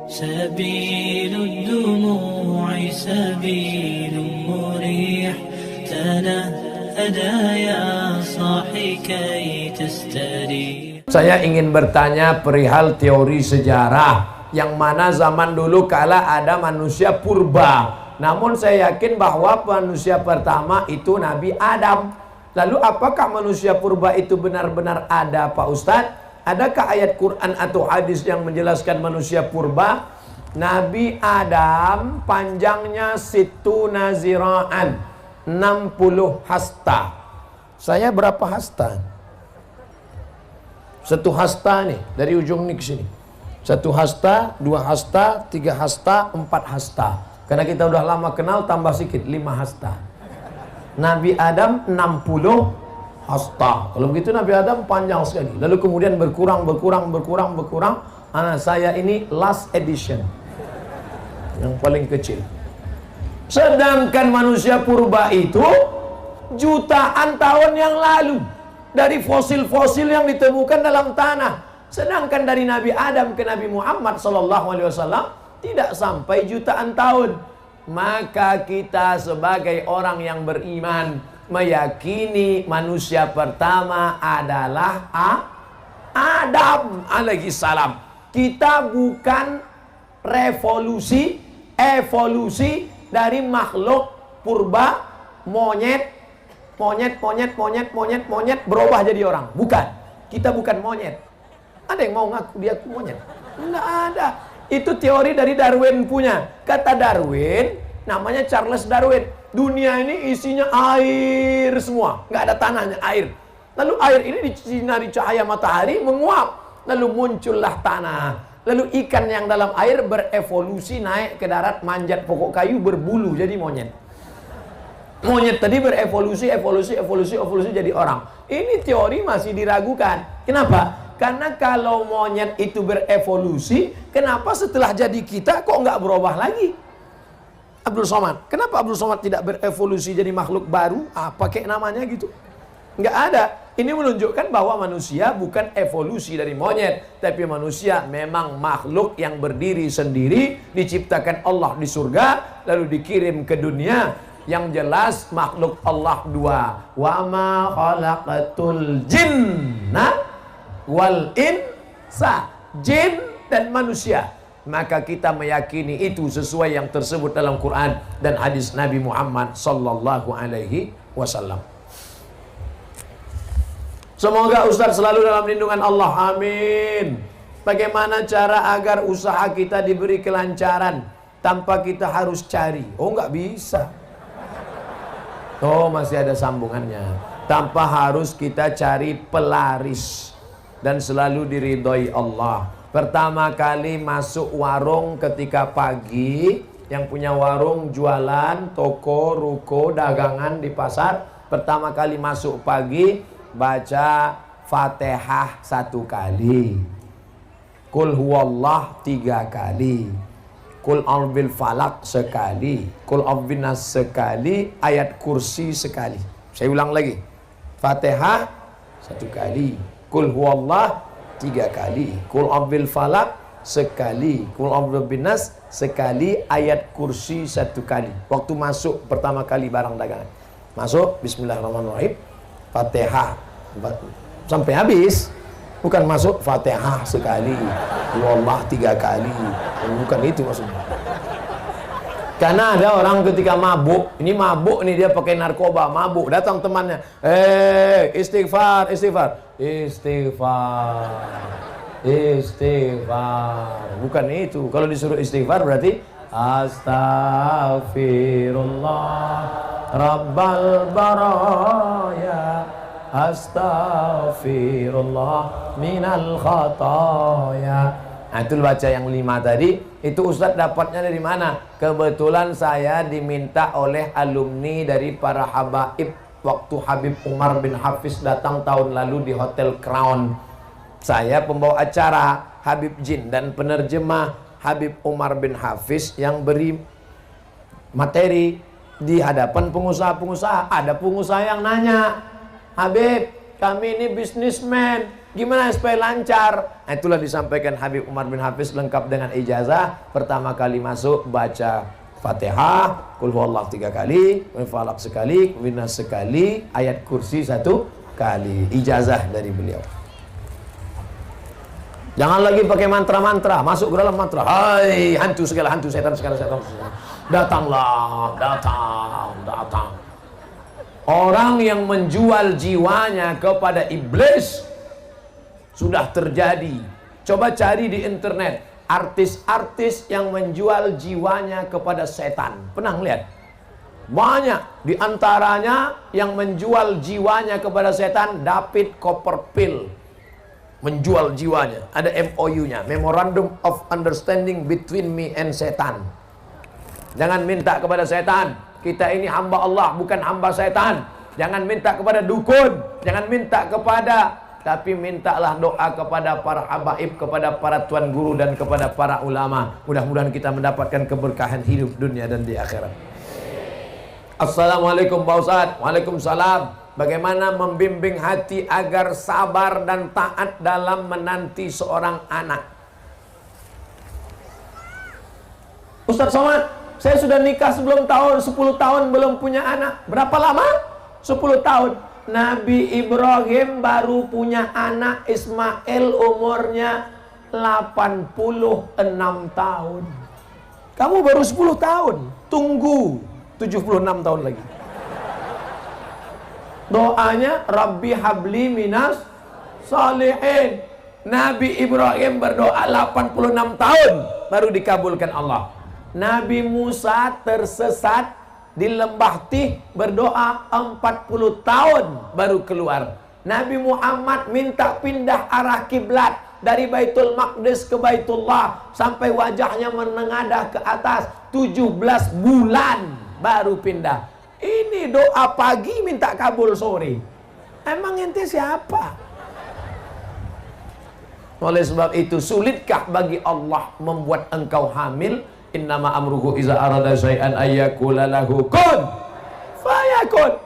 سبيل الدموع سبيل مريح تنهدى يا صاحي كي تستريح. Saya ingin bertanya perihal teori sejarah yang mana zaman dulu kala ada manusia purba. Namun saya yakin bahwa manusia pertama itu Nabi Adam. Lalu apakah manusia purba itu benar-benar ada, Pak Ustadz? Adakah ayat Quran atau hadis yang menjelaskan manusia purba? Nabi Adam panjangnya situna zira'an, 60 hasta. Saya berapa hasta? Satu hasta nih, dari ujung nih ke sini. Satu hasta, 2 hasta, 3 hasta, 4 hasta. Karena kita udah lama kenal, tambah sedikit, 5 hasta. Nabi Adam 60 hasta. Kalau begitu Nabi Adam panjang sekali. Lalu kemudian berkurang. Saya ini last edition, yang paling kecil. Sedangkan manusia purba itu jutaan tahun yang lalu, dari fosil-fosil yang ditemukan dalam tanah. Sedangkan dari Nabi Adam ke Nabi Muhammad SAW tidak sampai jutaan tahun. Maka kita sebagai orang yang beriman meyakini manusia pertama adalah Adam alaihi salam. Kita bukan evolusi dari makhluk purba, monyet berubah jadi orang. Bukan. Kita bukan monyet. Ada yang mau ngaku dia monyet? Enggak ada. Itu teori dari Darwin punya. Kata Darwin, namanya Charles Darwin, dunia ini isinya air semua, nggak ada tanahnya, air. Lalu air ini disinari cahaya matahari menguap, lalu muncullah tanah. Lalu ikan yang dalam air berevolusi naik ke darat, manjat pokok kayu, berbulu jadi monyet. Monyet tadi berevolusi, evolusi jadi orang. Ini teori masih diragukan. Kenapa? Karena kalau monyet itu berevolusi, kenapa setelah jadi kita kok nggak berubah lagi? Abdul Somad, kenapa Abdul Somad tidak berevolusi jadi makhluk baru? Pakai namanya gitu? Nggak ada. Ini menunjukkan bahwa manusia bukan evolusi dari monyet, tapi manusia memang makhluk yang berdiri sendiri, diciptakan Allah di surga, lalu dikirim ke dunia. Yang jelas makhluk Allah dua. Wa ma khalaqatul jinna wal insa, jin dan manusia. Maka kita meyakini itu sesuai yang tersebut dalam Quran dan hadis Nabi Muhammad sallallahu alaihi wasallam. Semoga Ustaz selalu dalam lindungan Allah, amin. Bagaimana cara agar usaha kita diberi kelancaran tanpa kita harus cari? Oh, nggak bisa. Oh, masih ada sambungannya. Tanpa harus kita cari pelaris, dan selalu diridhoi Allah. Pertama kali masuk warung ketika pagi, yang punya warung jualan, toko, ruko, dagangan di pasar, pertama kali masuk pagi baca Fatihah 1 kali, Qul huwallah 3 kali, Qul a'udzu falak sekali, Qul a'udzu nas sekali, ayat kursi sekali. Saya ulang lagi. Fatihah 1 kali, Qul huwallah 3 kali, Qul a'udzu falak sekali, Qul a'udzu binnas sekali, ayat kursi 1 kali. Waktu masuk pertama kali barang dagangan. Masuk bismillahirrahmanirrahim, Fatihah sampai habis. Bukan masuk Fatihah sekali, Wallah 3 kali. Bukan itu maksudnya. Karena ada orang ketika mabuk, ini mabuk nih, dia pakai narkoba, mabuk, datang temannya, istighfar. Bukan itu. Kalau disuruh istighfar berarti Astaghfirullah Rabbal baraya, Astaghfirullah minal khataya. Nah, itu baca yang 5 tadi. Itu Ustadz dapatnya dari mana? Kebetulan saya diminta oleh alumni dari para habaib waktu Habib Umar bin Hafiz datang tahun lalu di Hotel Crown. Saya pembawa acara Habib Jin dan penerjemah Habib Umar bin Hafiz yang beri materi di hadapan pengusaha-pengusaha. Ada pengusaha yang nanya, Habib, kami ini bisnismen, Gimana supaya lancar? Nah, itulah disampaikan Habib Umar bin Hafiz lengkap dengan ijazah. Pertama kali masuk baca Fatihah, Qul huwallahu 3 kali, Falaq sekali, Winas sekali, ayat kursi 1 kali. Ijazah dari beliau. Jangan lagi pakai mantra-mantra, masuk ke dalam mantra. Hai, hantu segala hantu, setan segala setan. Datanglah, datang. Orang yang menjual jiwanya kepada iblis sudah terjadi. Coba cari di internet artis-artis yang menjual jiwanya kepada setan. Pernah lihat? Banyak di antaranya yang menjual jiwanya kepada setan. David Copperfield menjual jiwanya. Ada MOU-nya, Memorandum of Understanding Between Me and Satan. Jangan minta kepada setan. Kita ini hamba Allah, bukan hamba setan. Jangan minta kepada dukun, jangan minta kepada, tapi mintalah doa kepada para habaib, kepada para tuan guru dan kepada para ulama. Mudah-mudahan kita mendapatkan keberkahan hidup dunia dan di akhirat. Assalamualaikum Pak Ustadz. Waalaikumsalam. Bagaimana membimbing hati agar sabar dan taat dalam menanti seorang anak? Ustadz Somad, saya sudah nikah sebelum tahun 10 tahun belum punya anak. Berapa lama? 10 tahun. Nabi Ibrahim baru punya anak Ismail, umurnya 86 tahun. Kamu baru 10 tahun. Tunggu 76 tahun lagi. Doanya Rabbi habli minas salihin. Nabi Ibrahim berdoa 86 tahun baru dikabulkan Allah. Nabi Musa tersesat di lembah Tih, berdoa 40 tahun baru keluar. Nabi Muhammad minta pindah arah kiblat dari Baitul Maqdis ke Baitullah sampai wajahnya menengadah ke atas, 17 bulan baru pindah. Ini doa pagi minta kabul sore. Emang ente siapa? Oleh sebab itu, sulitkah bagi Allah membuat engkau hamil? Innama amruhu iza arada syai'an ayyakula lahu kun fayakun.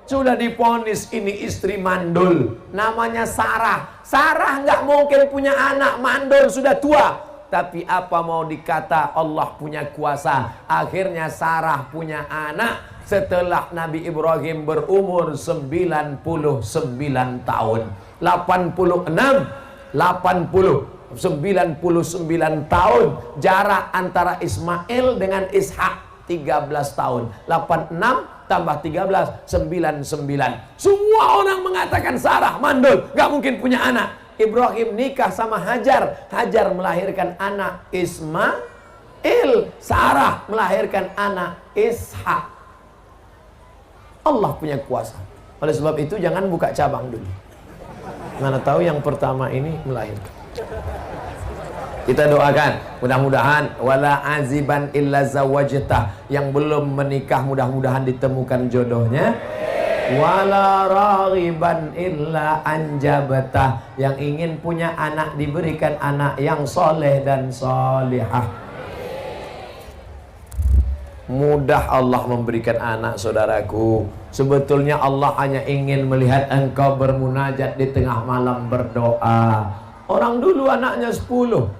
Sudah diponis ini istri mandul, namanya Sarah. Sarah nggak mungkin punya anak, mandul, sudah tua. Tapi apa mau dikata, Allah punya kuasa. Akhirnya Sarah punya anak setelah Nabi Ibrahim berumur 99 tahun. 99 tahun jarak antara Ismail dengan Ishak, 13 tahun. 86 tambah 13, 99. Semua orang mengatakan Sarah mandul, gak mungkin punya anak. Ibrahim nikah sama Hajar, Hajar melahirkan anak Ismail, Sarah melahirkan anak Ishak. Allah punya kuasa. Oleh sebab itu jangan buka cabang dulu. Mana tahu yang pertama ini melahirkan. Kita doakan, mudah-mudahan wala aziban illa zawajtah, yang belum menikah mudah-mudahan ditemukan jodohnya. Wala raghiban illa anjabatah, yang ingin punya anak diberikan anak yang soleh dan solihah. Mudah Allah memberikan anak, saudaraku. Sebetulnya Allah hanya ingin melihat engkau bermunajat di tengah malam berdoa. Orang dulu anaknya 10,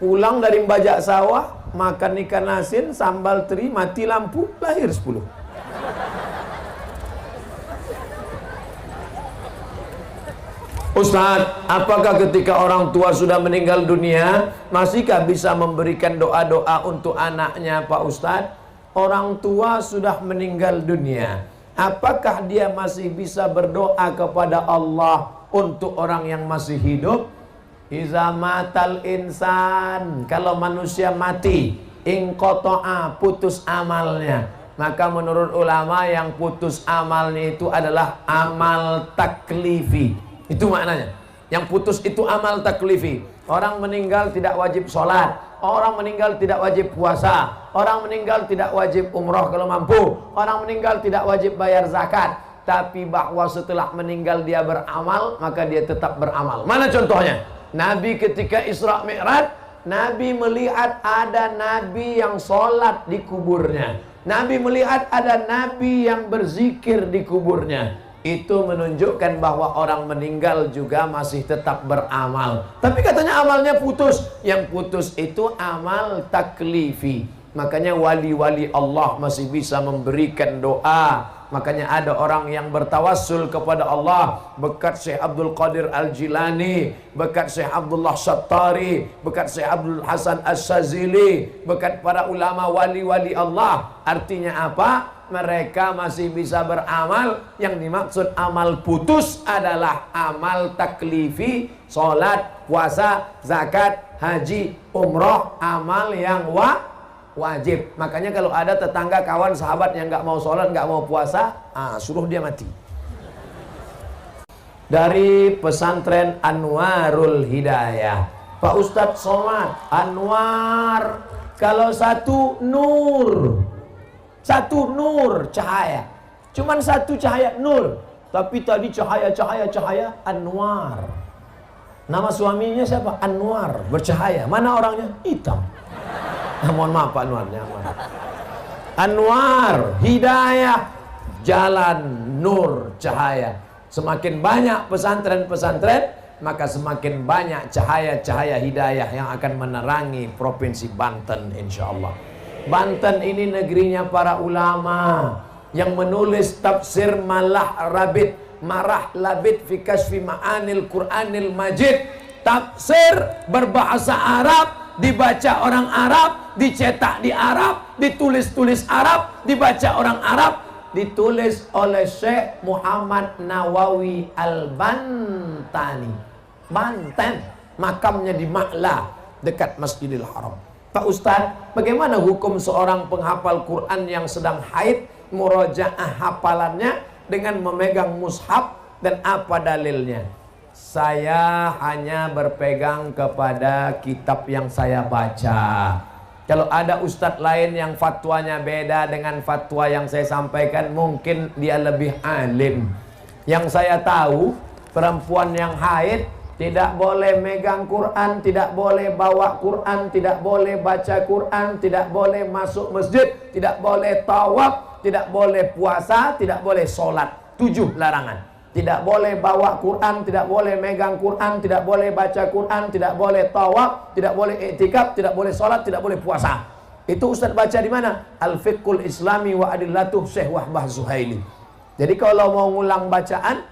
pulang dari bajak sawah, makan ikan asin, sambal teri, mati lampu, lahir 10. Ustaz, apakah ketika orang tua sudah meninggal dunia, masihkah bisa memberikan doa-doa untuk anaknya, Pak Ustaz? Orang tua sudah meninggal dunia, apakah dia masih bisa berdoa kepada Allah untuk orang yang masih hidup? Iza matal insan, kalau manusia mati, inqoto'a, putus amalnya. Maka menurut ulama yang putus amalnya itu adalah amal taklifi. Itu maknanya. Yang putus itu amal taklifi. Orang meninggal tidak wajib sholat, orang meninggal tidak wajib puasa, orang meninggal tidak wajib umroh kalau mampu, orang meninggal tidak wajib bayar zakat. Tapi bahwa setelah meninggal dia beramal, maka dia tetap beramal. Mana contohnya? Nabi ketika Isra Mi'raj, Nabi melihat ada Nabi yang sholat di kuburnya. Nabi melihat ada Nabi yang berzikir di kuburnya. itu menunjukkan bahwa orang meninggal juga masih tetap beramal. Tapi katanya amalnya putus. Yang putus itu amal taklifi. Makanya wali-wali Allah masih bisa memberikan doa. Makanya ada orang yang bertawassul kepada Allah, berkat Syekh Abdul Qadir Al-Jilani, berkat Syekh Abdullah Syattari, berkat Syekh Abdul Hasan As-Sazili, berkat para ulama wali-wali Allah. Artinya apa? Mereka masih bisa beramal. Yang dimaksud amal putus adalah amal taklifi, sholat, puasa, zakat, haji, umroh, amal yang wajib. Makanya kalau ada tetangga, kawan, sahabat yang nggak mau sholat, nggak mau puasa, suruh dia mati. Dari pesantren Anwarul Hidayah, Pak Ustadz Somad, Anwar, kalau satu nur, cahaya, cuman satu cahaya nur, tapi tadi cahaya Anwar. Nama suaminya siapa? Anwar, bercahaya. Mana orangnya? Hitam. Mohon maaf Pak Anwarnya. Anwar, hidayah, jalan, nur, cahaya. Semakin banyak pesantren-pesantren, maka semakin banyak cahaya-cahaya hidayah yang akan menerangi provinsi Banten, insya Allah. Banten ini negerinya para ulama yang menulis tafsir Marah Labid fi Kasfi Ma'anil Qur'anil Majid. Tafsir berbahasa Arab, dibaca orang Arab, dicetak di Arab, ditulis-tulis Arab, dibaca orang Arab, ditulis oleh Syekh Muhammad Nawawi Al-Bantani, Banten, makamnya di Ma'la dekat Masjidil Haram. Pak Ustadz, bagaimana hukum seorang penghafal Quran yang sedang haid, murojaah hafalannya dengan memegang mushaf, dan apa dalilnya? Saya hanya berpegang kepada kitab yang saya baca. Kalau ada ustadz lain yang fatwanya beda dengan fatwa yang saya sampaikan, mungkin dia lebih alim. Yang saya tahu, perempuan yang haid tidak boleh megang Quran, tidak boleh bawa Quran, tidak boleh baca Quran, tidak boleh masuk masjid, tidak boleh tawaf, tidak boleh puasa, tidak boleh sholat. 7 larangan. Tidak boleh bawa Quran, tidak boleh megang Quran, tidak boleh baca Quran, tidak boleh tawaf, tidak boleh i'tikaf, tidak boleh sholat, tidak boleh puasa. Itu Ustaz baca di mana? Al-Fiqhul Islami wa Adillatuh Syekh Wahbah Zuhaili. Jadi kalau mau ngulang bacaan,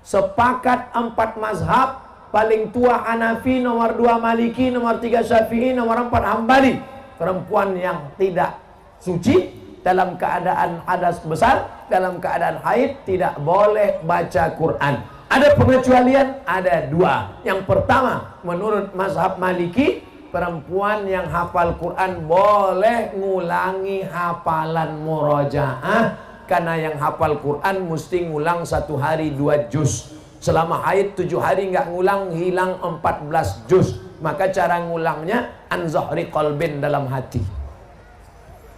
sepakat 4 mazhab, paling tua Hanafi, nomor 2 Maliki, nomor 3 Syafi'i, nomor 4 Hambali. Perempuan yang tidak suci, dalam keadaan hadas besar, dalam keadaan haid, tidak boleh baca Quran. Ada pengecualian? Ada 2. Yang pertama, menurut mazhab Maliki, perempuan yang hafal Quran boleh ngulangi hafalan murojaah, karena yang hafal Quran mesti ngulang 1 hari 2 juz. Selama haid 7 hari nggak ngulang, hilang 14 juz. Maka cara ngulangnya an zahri qalbin, dalam hati.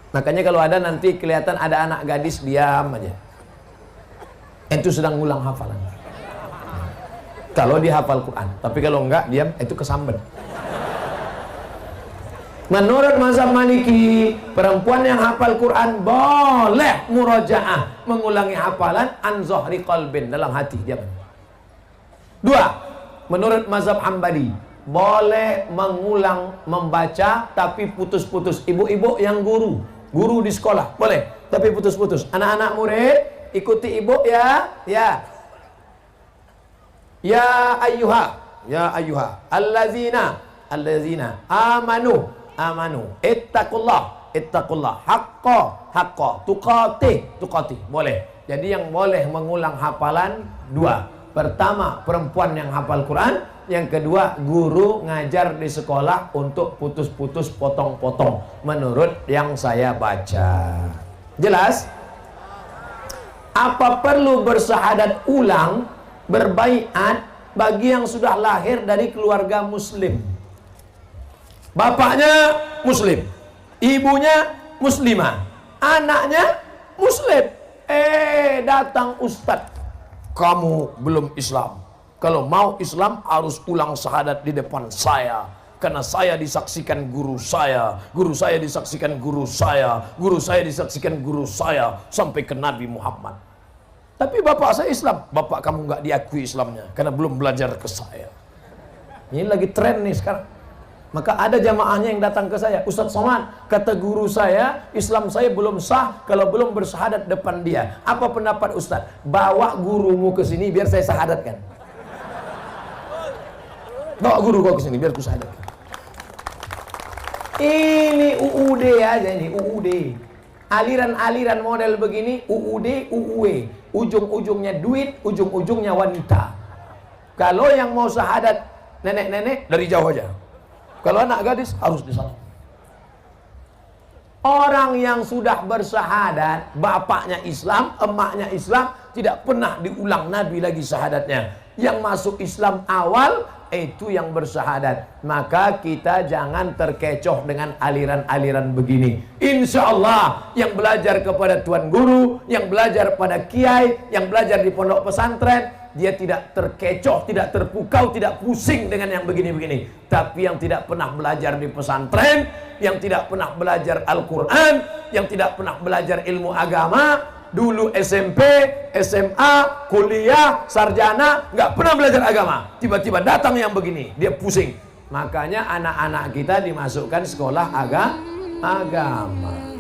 Makanya kalau ada nanti kelihatan ada anak gadis diam aja, itu sedang ngulang hafalan. Kalau dia hafal Quran, tapi kalau enggak diam, itu kesambet. Menurut mazhab Maliki, perempuan yang hafal Quran boleh murojaah, mengulangi hafalan an zahri qalbin, dalam hati diam. 2. Menurut mazhab Hambali, boleh mengulang membaca tapi putus-putus. Ibu-ibu yang guru di sekolah boleh, tapi putus-putus. Anak-anak murid ikuti ibu ya. Ya ayyuha allazina amanu ittaqullah haqqa tuqatih. Boleh. Jadi yang boleh mengulang hafalan 2. Pertama, perempuan yang hafal Quran. Yang kedua, guru ngajar di sekolah untuk putus-putus, potong-potong, menurut yang saya baca. Jelas? Apa perlu bersahadat ulang, berbaiat bagi yang sudah lahir dari keluarga muslim? Bapaknya muslim, ibunya muslimah, anaknya muslim. Datang ustadz, kamu belum Islam. Kalau mau Islam harus ulang syahadat di depan saya, karena saya disaksikan guru saya disaksikan guru saya, guru saya disaksikan guru saya, sampai ke Nabi Muhammad. Tapi bapak saya Islam. Bapak kamu nggak diakui Islamnya karena belum belajar ke saya. Ini lagi tren nih sekarang. Maka ada jamaahnya yang datang ke saya, Ustadz Somad, kata guru saya, Islam saya belum sah kalau belum bersahadat depan dia. Apa pendapat Ustadz? Bawa gurumu ke sini biar saya sahadatkan. Bawa guru kau ke sini biar ku sahadatkan. Ini UUD aja ini, UUD. Aliran-aliran model begini, UUD, UUE. Ujung-ujungnya duit, ujung-ujungnya wanita. Kalau yang mau sahadat nenek-nenek dari jauh aja. Kalau anak gadis harus di sana. Orang yang sudah bersahadat, bapaknya Islam, emaknya Islam, tidak pernah diulang Nabi lagi sahadatnya. Yang masuk Islam awal, itu yang bersahadat. Maka kita jangan terkecoh dengan aliran-aliran begini. Insya Allah yang belajar kepada tuan guru, yang belajar pada kiai, yang belajar di pondok pesantren, dia tidak terkecoh, tidak terpukau, tidak pusing dengan yang begini-begini. Tapi yang tidak pernah belajar di pesantren, yang tidak pernah belajar Al-Quran, yang tidak pernah belajar ilmu agama, dulu SMP, SMA, kuliah, sarjana, nggak pernah belajar agama, tiba-tiba datang yang begini, dia pusing. Makanya anak-anak kita dimasukkan sekolah agama.